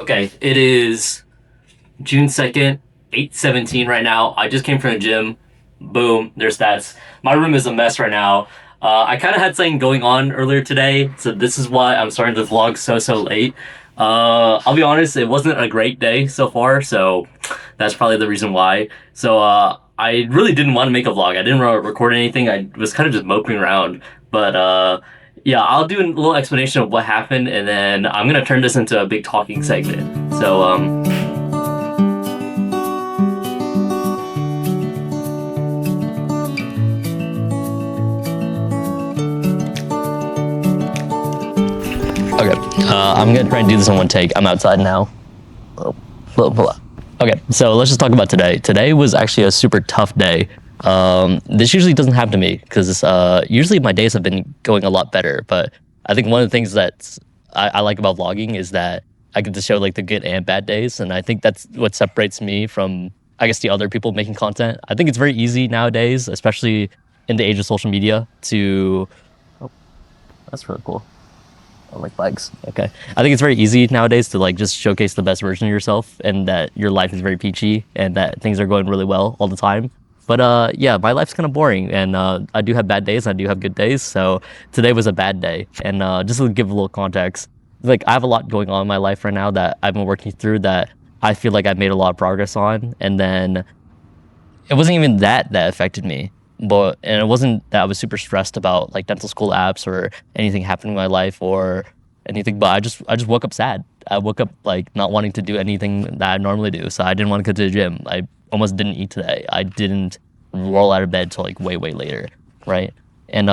Okay, it is June 2nd, 8:17 right now. I just came from the gym. Boom, there's stats. My room is a mess right now. I kind of had something going on earlier today, so this is why I'm starting the vlog so late. I'll be honest, it wasn't a great day so far, so that's probably the reason why. I really didn't want to make a vlog. I didn't want to record anything. I was kind of just moping around. But yeah, I'll do a little explanation of what happened, and then I'm gonna turn this into a big talking segment. Okay, I'm gonna try and do this in one take. I'm outside now. Okay, so let's just talk about today. Today was actually a super tough day. This usually doesn't happen to me because usually my days have been going a lot better. But I think one of the things that I like about vlogging is that I get to show like the good and bad days, and I think that's what separates me from, I guess, the other people making content. I think it's very easy nowadays, especially in the age of social media, to. Oh, that's really cool. I like flags. Okay. I think it's very easy nowadays to like just showcase the best version of yourself and that your life is very peachy and that things are going really well all the time. But yeah, my life's kind of boring and I do have bad days, I do have good days. So today was a bad day. And just to give a little context, like I have a lot going on in my life right now that I've been working through that I feel like I've made a lot of progress on. And then it wasn't even that affected me. And it wasn't that I was super stressed about like dental school apps or anything happening in my life or anything, but I just woke up sad. I woke up like not wanting to do anything that I normally do. So I didn't want to go to the gym. I almost didn't eat today. I didn't roll out of bed till like way later, right? And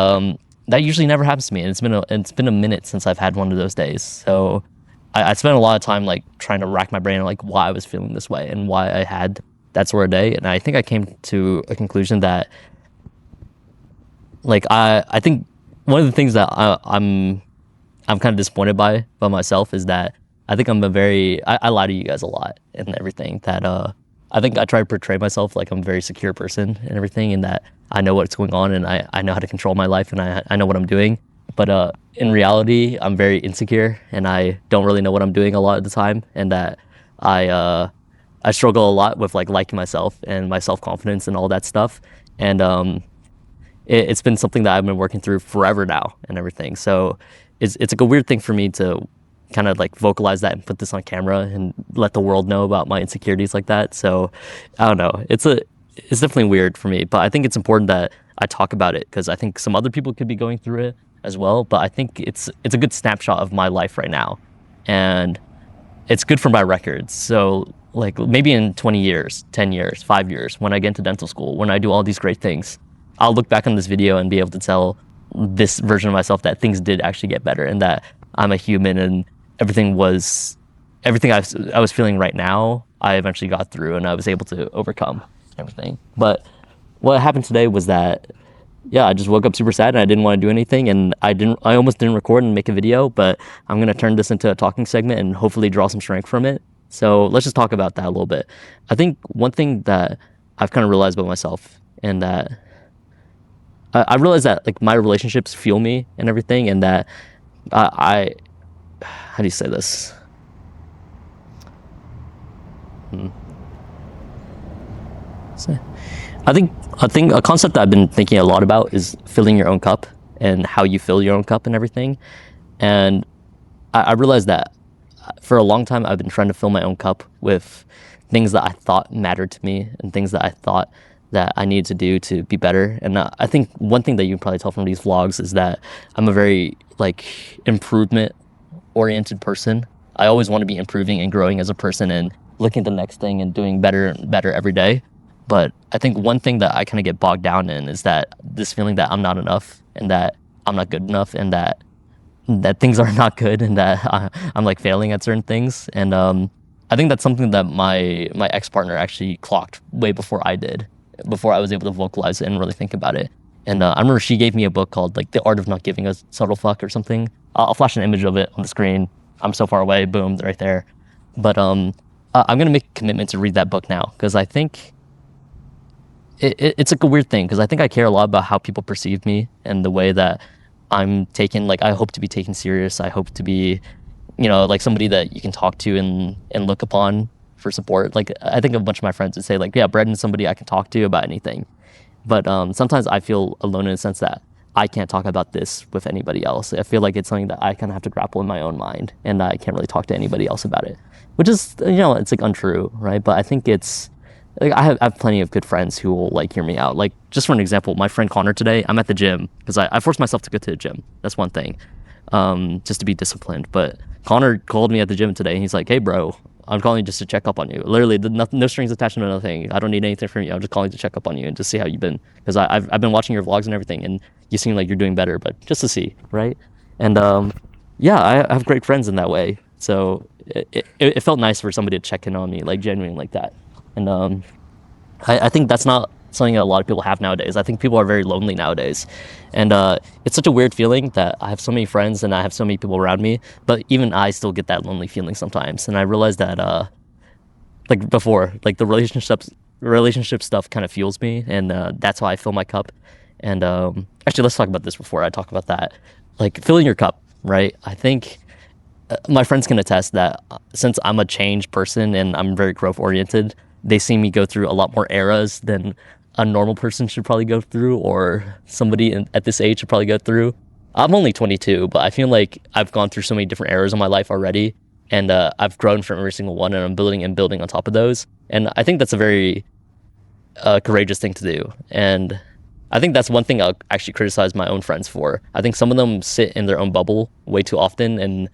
that usually never happens to me. And it's been a minute since I've had one of those days. So I spent a lot of time like trying to rack my brain on like why I was feeling this way and why I had that sort of day. And I think I came to a conclusion that like I think one of the things that I'm kind of disappointed by myself is that I think I lie to you guys a lot and everything that I think I try to portray myself like I'm a very secure person and everything and that I know what's going on and I know how to control my life and I know what I'm doing. But in reality, I'm very insecure and I don't really know what I'm doing a lot of the time and that I struggle a lot with like liking myself and my self-confidence and all that stuff. And it's been something that I've been working through forever now and everything. So it's like a weird thing for me to kind of like vocalize that and put this on camera and let the world know about my insecurities like that. So I don't know. It's definitely weird for me, but I think it's important that I talk about it because I think some other people could be going through it as well. But I think it's a good snapshot of my life right now, and it's good for my records. So like maybe in 20 years, 10 years, 5 years, when I get into dental school, when I do all these great things, I'll look back on this video and be able to tell this version of myself that things did actually get better and that I'm a human and everything I was feeling right now, I eventually got through and I was able to overcome everything. But what happened today was that, yeah, I just woke up super sad and I didn't want to do anything and I almost didn't record and make a video, but I'm going to turn this into a talking segment and hopefully draw some strength from it. So let's just talk about that a little bit. I think one thing that I've kind of realized about myself and that I realize that like my relationships fuel me and everything, and that how do you say this? So, I think a concept that I've been thinking a lot about is filling your own cup and how you fill your own cup and everything. And I realized that for a long time I've been trying to fill my own cup with things that I thought mattered to me and things that I thought that I needed to do to be better. And I think one thing that you can probably tell from these vlogs is that I'm a very like improvement oriented person. I always want to be improving and growing as a person and looking at the next thing and doing better and better every day. But I think one thing that I kind of get bogged down in is that this feeling that I'm not enough and that I'm not good enough and that things are not good and that I'm like failing at certain things. And I think that's something that my ex-partner actually clocked way before I did, before I was able to vocalize it and really think about it. And I remember she gave me a book called like The Art of Not Giving a Subtle Fuck or something. I'll flash an image of it on the screen. I'm so far away, boom, right there. But I'm gonna make a commitment to read that book now because I think it's like a weird thing because I think I care a lot about how people perceive me and the way that I'm taken. Like I hope to be taken serious. I hope to be like somebody that you can talk to and look upon for support. Like I think a bunch of my friends would say like, yeah, Brendan's somebody I can talk to about anything. But sometimes I feel alone in the sense that I can't talk about this with anybody else. I feel like it's something that I kind of have to grapple in my own mind, and I can't really talk to anybody else about it, which is, it's like untrue, right? But I think it's like I have plenty of good friends who will like hear me out. Like just for an example, my friend Connor today, I'm at the gym because I forced myself to go to the gym. That's one thing, just to be disciplined. But Connor called me at the gym today, and he's like, "Hey, bro, I'm calling you just to check up on you. Literally, nothing, no strings attached to nothing. I don't need anything from you. I'm just calling to check up on you and just see how you've been. Because I've been watching your vlogs and everything, and you seem like you're doing better. But just to see, right? And yeah, I have great friends in that way. So it felt nice for somebody to check in on me, like genuine like that. And I think that's not something that a lot of people have nowadays. I think people are very lonely nowadays. And it's such a weird feeling that I have so many friends and I have so many people around me, but even I still get that lonely feeling sometimes. And I realized that, like before, like the relationship stuff kind of fuels me, and that's how I fill my cup. And actually, let's talk about this before I talk about that. Like filling your cup, right? I think my friends can attest that since I'm a change person and I'm very growth oriented, they see me go through a lot more eras than a normal person should probably go through, or somebody at this age should probably go through. I'm only 22, but I feel like I've gone through so many different eras in my life already, and I've grown from every single one, and I'm building and building on top of those. And I think that's a very courageous thing to do. And I think that's one thing I'll actually criticize my own friends for. I think some of them sit in their own bubble way too often, and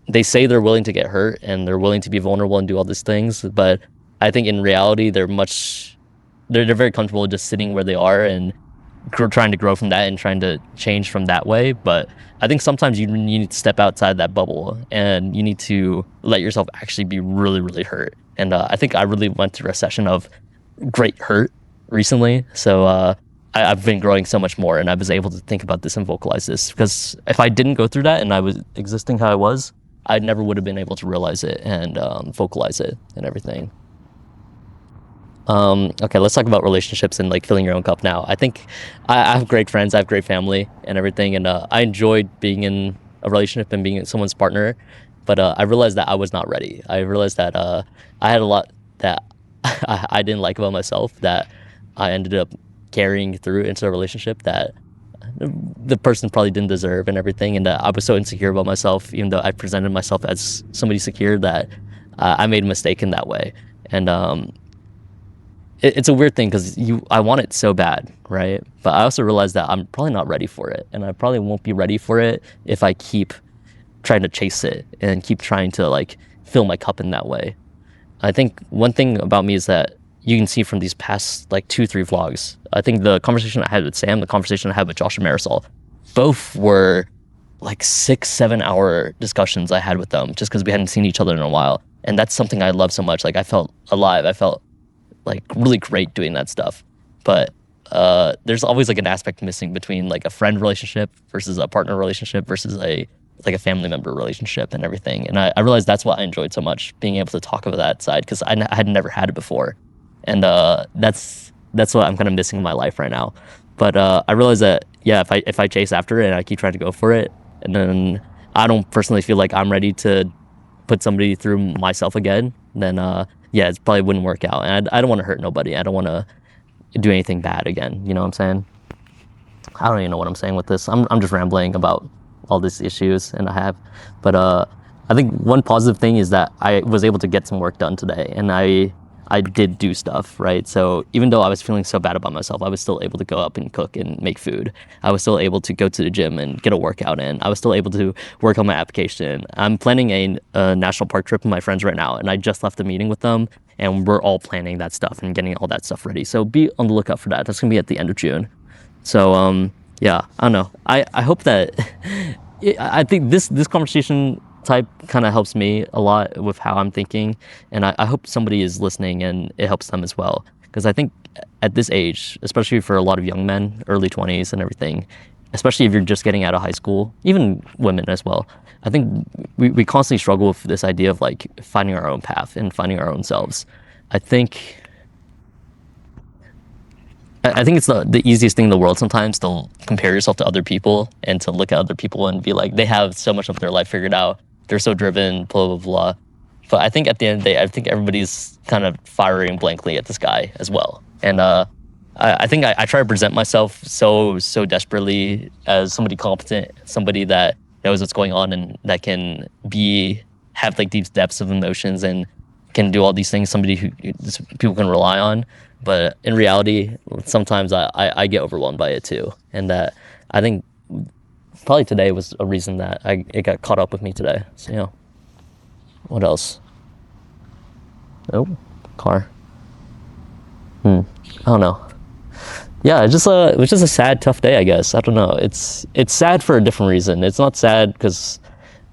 they say they're willing to get hurt and they're willing to be vulnerable and do all these things, but I think in reality they're very comfortable just sitting where they are and trying to grow from that and trying to change from that way. But I think sometimes you need to step outside that bubble and you need to let yourself actually be really, really hurt. And I think I really went through a session of great hurt recently. So I've been growing so much more, and I was able to think about this and vocalize this, because if I didn't go through that and I was existing how I was, I never would have been able to realize it and vocalize it and everything. Okay, let's talk about relationships and like filling your own cup now. I think I have great friends, I have great family and everything, and I enjoyed being in a relationship and being someone's partner. But I realized that I was not ready. I realized that I had a lot that I didn't like about myself that I ended up carrying through into a relationship that the person probably didn't deserve and everything. And I was so insecure about myself, even though I presented myself as somebody secure, that I made a mistake in that way. And it's a weird thing because I want it so bad, right? But I also realized that I'm probably not ready for it, and I probably won't be ready for it if I keep trying to chase it and keep trying to like fill my cup in that way. I think one thing about me is that you can see from these past like 2-3 vlogs, I think the conversation I had with Sam, the conversation I had with Josh and Marisol, both were like 6-7 hour discussions I had with them just because we hadn't seen each other in a while. And that's something I love so much. Like I felt alive. I felt like really great doing that stuff. But there's always like an aspect missing between like a friend relationship versus a partner relationship versus a family member relationship and everything. And I realized that's what I enjoyed so much, being able to talk about that side, because I had never had it before. And that's what I'm kind of missing in my life right now. But I realized that, yeah, if I chase after it and I keep trying to go for it, and then I don't personally feel like I'm ready to put somebody through myself again, then yeah, it probably wouldn't work out. And I don't want to hurt nobody. I don't want to do anything bad again. You know what I'm saying? I don't even know what I'm saying with this. I'm just rambling about all these issues, and but I think one positive thing is that I was able to get some work done today, and I did do stuff, right? So even though I was feeling so bad about myself, I was still able to go up and cook and make food. I was still able to go to the gym and get a workout in. I was still able to work on my application. I'm planning a national park trip with my friends right now, and I just left a meeting with them, and we're all planning that stuff and getting all that stuff ready. So be on the lookout for that. That's gonna be at the end of June. So yeah, I don't know. I hope that I think this conversation type kind of helps me a lot with how I'm thinking, and I hope somebody is listening and it helps them as well, because I think at this age, especially for a lot of young men, early 20s and everything, especially if you're just getting out of high school, even women as well, I think we constantly struggle with this idea of like finding our own path and finding our own selves. I think it's the easiest thing in the world sometimes to compare yourself to other people and to look at other people and be like, they have so much of their life figured out, they're so driven, blah blah blah. But I think at the end of the day, I think everybody's kind of firing blankly at the sky as well. And I think I try to present myself so desperately as somebody competent, somebody that knows what's going on and that can have like these depths of emotions and can do all these things. Somebody who people can rely on. But in reality, sometimes I get overwhelmed by it too. And that I think probably today was a reason that it got caught up with me today. So yeah. What else? Oh, car. I don't know. Yeah, it was just a sad, tough day, I guess. I don't know. It's sad for a different reason. It's not sad because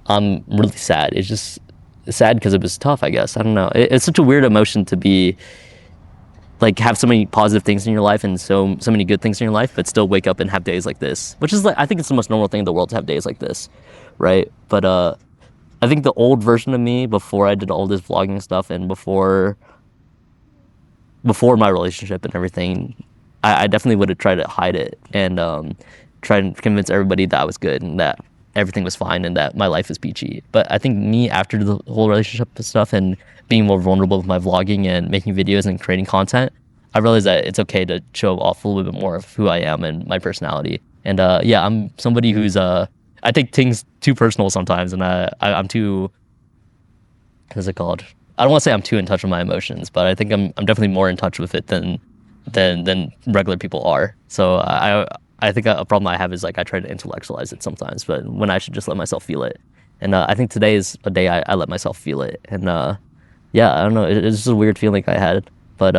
I'm really sad. It's just sad because it was tough, I guess. I don't know. It's such a weird emotion to be like have so many positive things in your life and so many good things in your life, but still wake up and have days like this. Which is like I think it's the most normal thing in the world to have days like this, right? But I think the old version of me before I did all this vlogging stuff and before my relationship and everything, I definitely would have tried to hide it and try and convince everybody that I was good and that everything was fine and that my life is peachy. But I think me after the whole relationship stuff and being more vulnerable with my vlogging and making videos and creating content, I realized that it's okay to show off a little bit more of who I am and my personality. And yeah, I'm somebody who's I take things too personal sometimes, and I'm too, what's it called? I don't want to say I'm too in touch with my emotions, but I think I'm definitely more in touch with it than regular people are. So I think a problem I have is like I try to intellectualize it sometimes, but when I should just let myself feel it. And I think today is a day I let myself feel it. And yeah, I don't know. It's just a weird feeling I had, but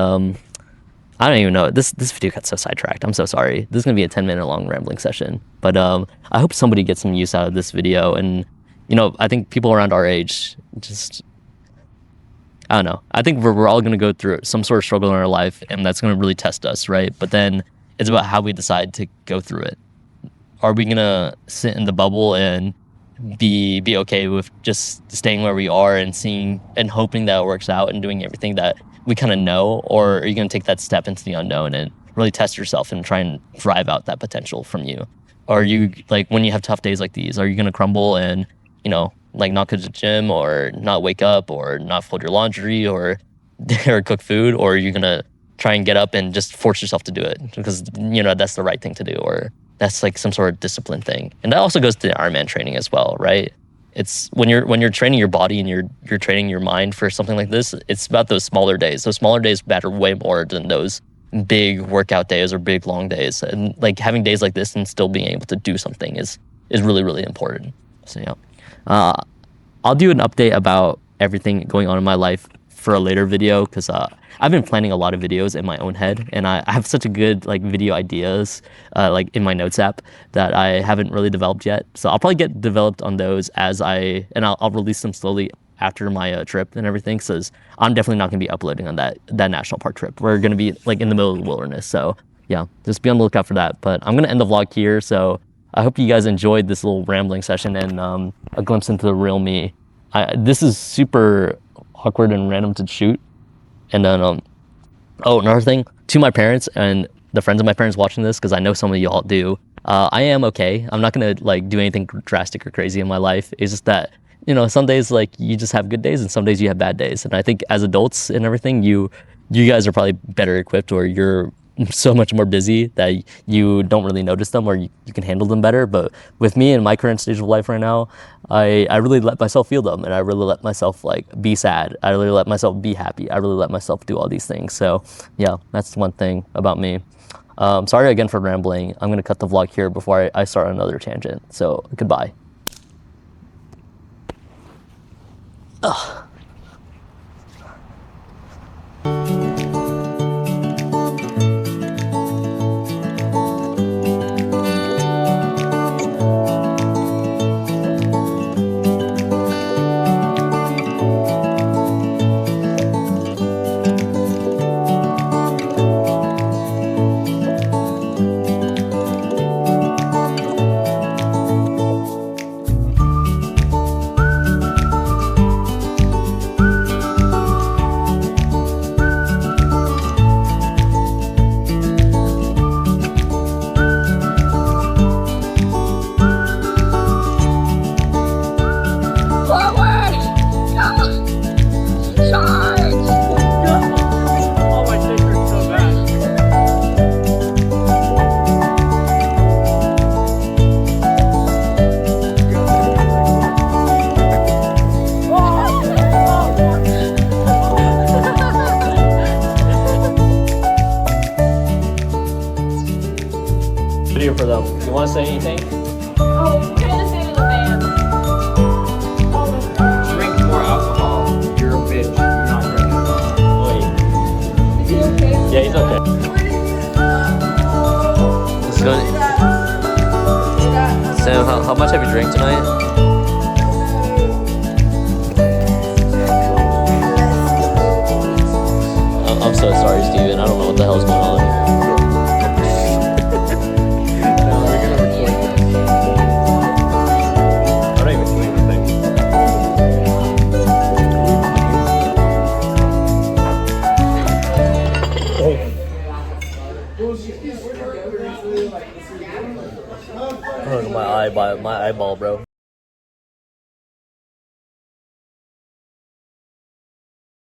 I don't even know. This video got so sidetracked. I'm so sorry. This is gonna be a 10-minute long rambling session, but I hope somebody gets some use out of this video. And you know, I think people around our age just, I don't know. I think we're all gonna go through some sort of struggle in our life, and that's gonna really test us, right? But then it's about how we decide to go through it. Are we gonna sit in the bubble and be okay with just staying where we are and seeing and hoping that it works out and doing everything that we kind of know, or are you going to take that step into the unknown and really test yourself and try and drive out that potential from you? Or are you like, when you have tough days like these, are you going to crumble and, you know, like not go to the gym or not wake up or not fold your laundry or cook food? Or are you going to try and get up and just force yourself to do it because, you know, that's the right thing to do, or that's like some sort of discipline thing? And that also goes to Ironman training as well, right? It's when you're training your body and you're training your mind for something like this, it's about those smaller days. Those smaller days matter way more than those big workout days or big long days. And like having days like this and still being able to do something is really, really important. So yeah, I'll do an update about everything going on in my life for a later video, because I've been planning a lot of videos in my own head, and I have such a good like video ideas like in my notes app that I haven't really developed yet. So I'll probably get developed on those I'll release them slowly after my trip and everything, because I'm definitely not going to be uploading on that national park trip. We're going to be like in the middle of the wilderness. So yeah, just be on the lookout for that. But I'm going to end the vlog here. So I hope you guys enjoyed this little rambling session and a glimpse into the real me. This is super awkward and random to shoot. And then, oh, another thing, to my parents and the friends of my parents watching this, because I know some of y'all do, I am okay. I'm not gonna like do anything drastic or crazy in my life. It's just that, you know, some days like you just have good days and some days you have bad days. And I think as adults and everything, you guys are probably better equipped, or you're so much more busy that you don't really notice them, or you can handle them better. But with me in my current stage of life right now, I really let myself feel them, and I really let myself like be sad. I really let myself be happy. I really let myself do all these things. So yeah, that's one thing about me. Sorry again for rambling. I'm gonna cut the vlog here before I start another tangent. So goodbye. Ugh. Video for them. You want to say anything? Oh, we're gonna say to the fans. Drink more alcohol. You're a bitch. You're not drinking alcohol. Wait. Is he okay? Yeah, he's okay. Let's go. Sam, how much have you drank tonight? I'm so sorry, Steven. I don't know what the hell's going on. No, we're gonna record this. I don't even believe the thing. Oh, my eyeball, bro.